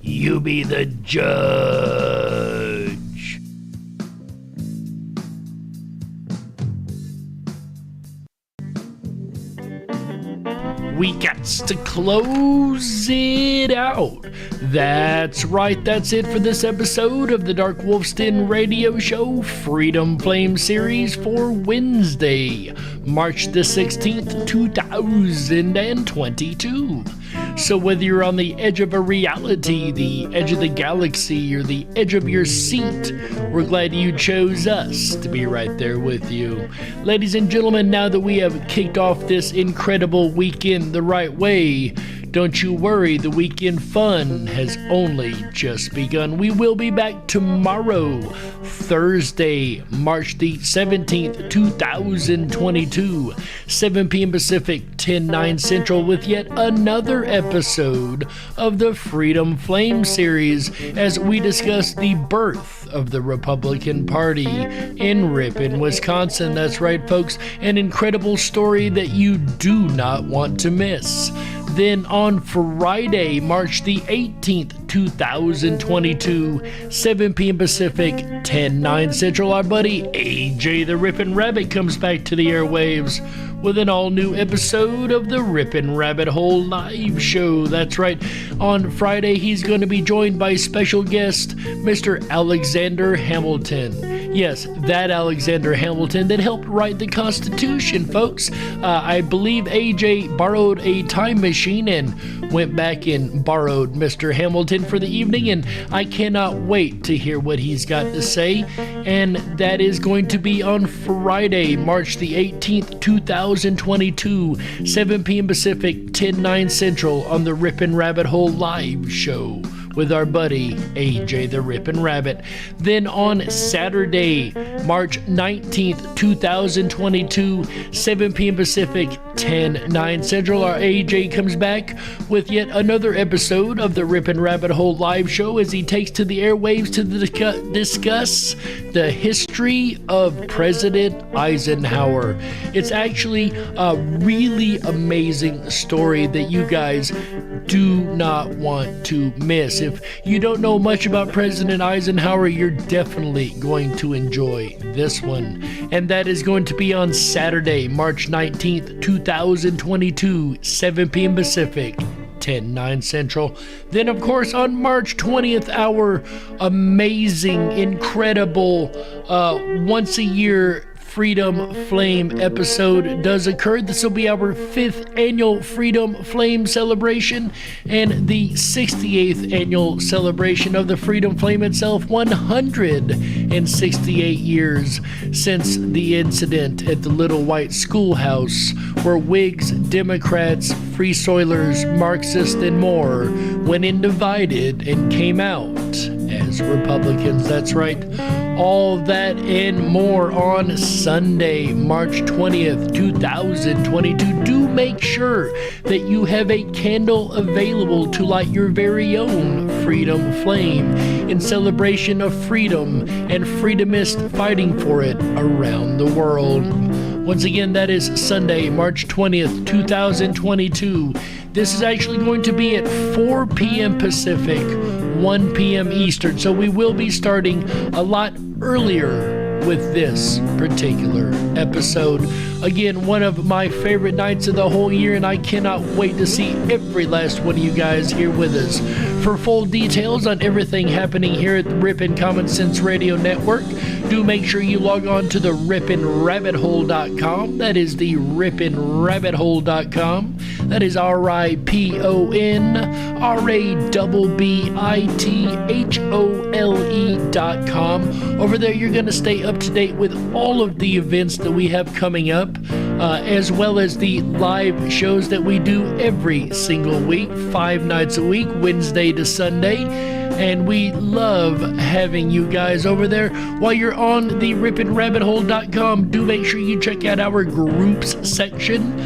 Speaker 2: you be the judge. We got to close it out. That's right, that's it for this episode of the DarkWolf's Den Radio Show Freedom Flame Series for Wednesday, March the 16th, 2022. So whether you're on the edge of a reality, the edge of the galaxy, or the edge of your seat, we're glad you chose us to be right there with you. Ladies and gentlemen, now that we have kicked off this incredible weekend the right way, don't you worry, the weekend fun has only just begun. We will be back tomorrow, Thursday, March the 17th, 2022, 7 p.m. Pacific, 10/9 Central, with yet another episode of the Freedom Flame series as we discuss the birth of the Republican Party in Ripon, Wisconsin. That's right, folks, an incredible story that you do not want to miss. Then on Friday, March the 18th, 2022, 7 p.m. Pacific, 10/9 Central, our buddy AJ the Rippin' Rabbit comes back to the airwaves with an all-new episode of the Rippin' Rabbit Hole live show. That's right. On Friday, he's going to be joined by special guest, Mr. Alexander Hamilton. Yes, that Alexander Hamilton that helped write the Constitution, folks. I believe AJ borrowed a time machine and went back and borrowed Mr. Hamilton for the evening, and I cannot wait to hear what he's got to say. And that is going to be on Friday, March the 18th, 2022, 7 p.m. Pacific, 10/9 Central on the Rippin' Rabbit Hole live show with our buddy AJ the Rippin' Rabbit. Then on Saturday, March 19th, 2022, 7 p.m. Pacific, 10/9 Central, our AJ comes back with yet another episode of the Rippin' Rabbit Hole live show as he takes to the airwaves to discuss the history of President Eisenhower. It's actually a really amazing story that you guys do not want to miss. If you don't know much about President Eisenhower, you're definitely going to enjoy this one. And that is going to be on Saturday, March 19th, 2022, 7 p.m. Pacific, 10/9 Central. Then, of course, on March 20th, our amazing, incredible, once-a-year Freedom Flame episode does occur. This will be our 5th annual Freedom Flame celebration and the 68th annual celebration of the Freedom Flame itself. 168 years since the incident at the Little White Schoolhouse where Whigs, Democrats, Free Soilers, Marxists, and more went in divided and came out as Republicans. That's right. All that and more on Sunday, March 20th, 2022. Do make sure that you have a candle available to light your very own Freedom Flame in celebration of freedom and freedomists fighting for it around the world. Once again, that is Sunday, March 20th, 2022. This is actually going to be at 4 p.m. Pacific, 1 p.m. Eastern, so we will be starting a lot earlier with this particular episode. Again, one of my favorite nights of the whole year, and I cannot wait to see every last one of you guys here with us. For full details on everything happening here at the Rippin' Common Sense Radio Network, do make sure you log on to the rippinrabbithole.com. That is the rippinrabbithole.com. That is rippinrabbithole.com. Over there, you're going to stay up to date with all of the events that we have coming up, as well as the live shows that we do every single week, 5 nights a week, Wednesday to Sunday. And we love having you guys over there. While you're on the rippinrabbithole.com, do make sure you check out our groups section.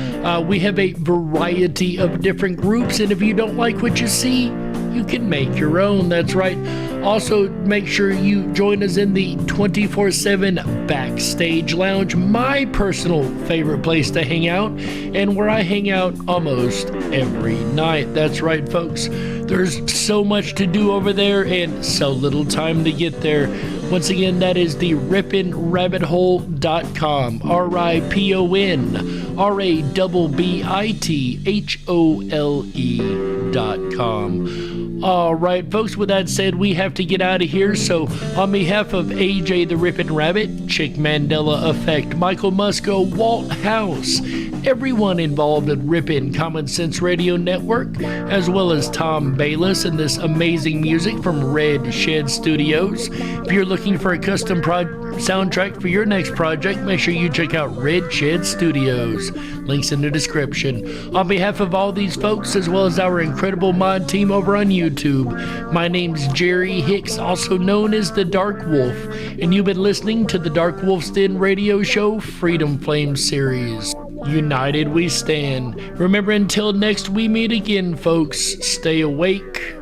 Speaker 2: We have a variety of different groups, and if you don't like what you see, you can make your own. That's right. Also, make sure you join us in the 24/7 Backstage Lounge, my personal favorite place to hang out, and where I hang out almost every night. That's right, folks. There's so much to do over there and so little time to get there. Once again, that is the rippinrabbithole.com. rippinrabbithole.com. All right, folks, with that said, we have to get out of here. So on behalf of AJ the Rippin' Rabbit, Chick Mandela Effect, Michael Musco, Walt House, everyone involved at Rippin' Common Sense Radio Network, as well as Tom Baillies and this amazing music from Red Shed Studios. If you're looking for a custom soundtrack for your next project, make sure you check out Red Shed Studios. Links in the description. On behalf of all these folks, as well as our incredible mod team over on YouTube, my name's Jerry Hicks, also known as the Dark Wolf, and you've been listening to the Darkwolf's Den Radio Show Freedom Flame Series. United we stand. Remember, until next we meet again, folks, stay awake,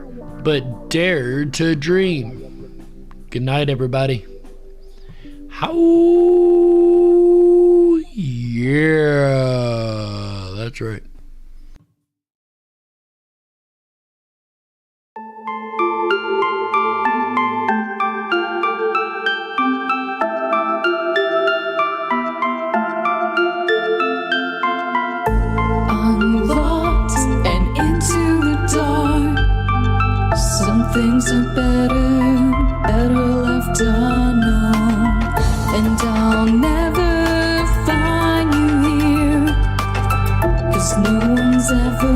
Speaker 2: but dare to dream. Good night, everybody. How? Yeah, that's right.
Speaker 3: and I'll never find you here, 'cause no one's ever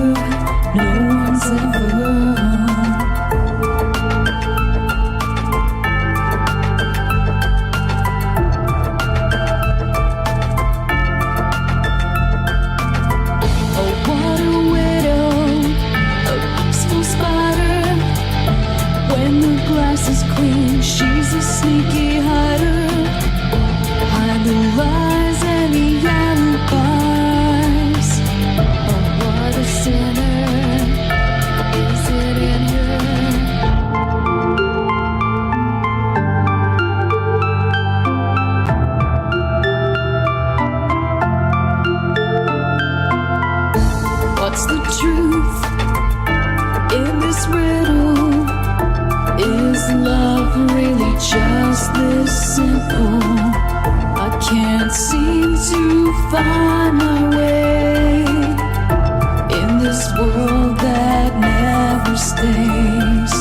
Speaker 3: is clean, she's a sneaky hider. Hide the lies and the alibis. Oh, what a sinner is it in her? What's the truth in this riddle? Is love really just this simple? I can't seem to find my way in this world that never stays.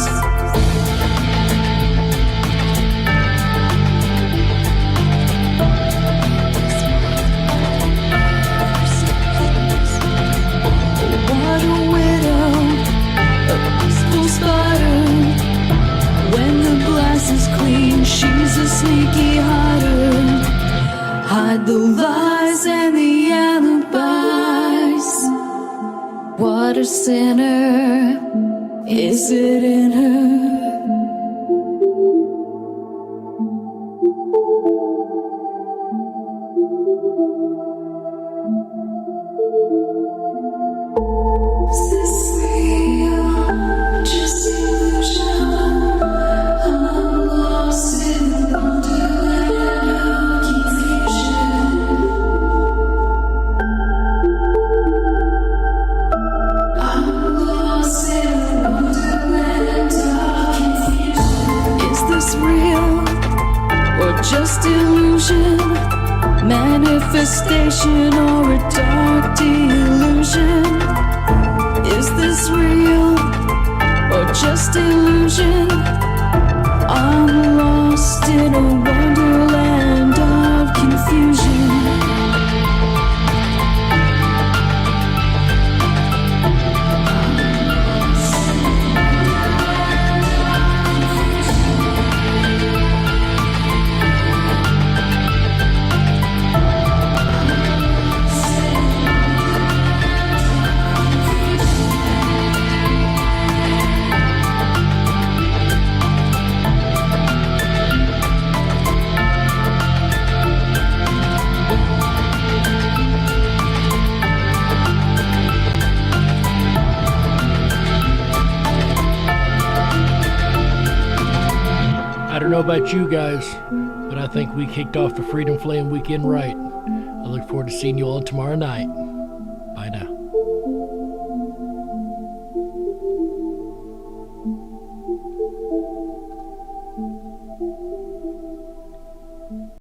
Speaker 3: What a widow, a peaceful spider. When the glass is clean, she's a sneaky hider. Hide the lies and the alibis. What a sinner is it in her? Is this real? Just illusion? Just illusion, manifestation, or a dark delusion? Is this real or just illusion? I'm lost in a wonderland of confusion.
Speaker 2: I don't know about you guys, but I think we kicked off the Freedom Flame weekend right. I look forward to seeing you all tomorrow night. Bye now.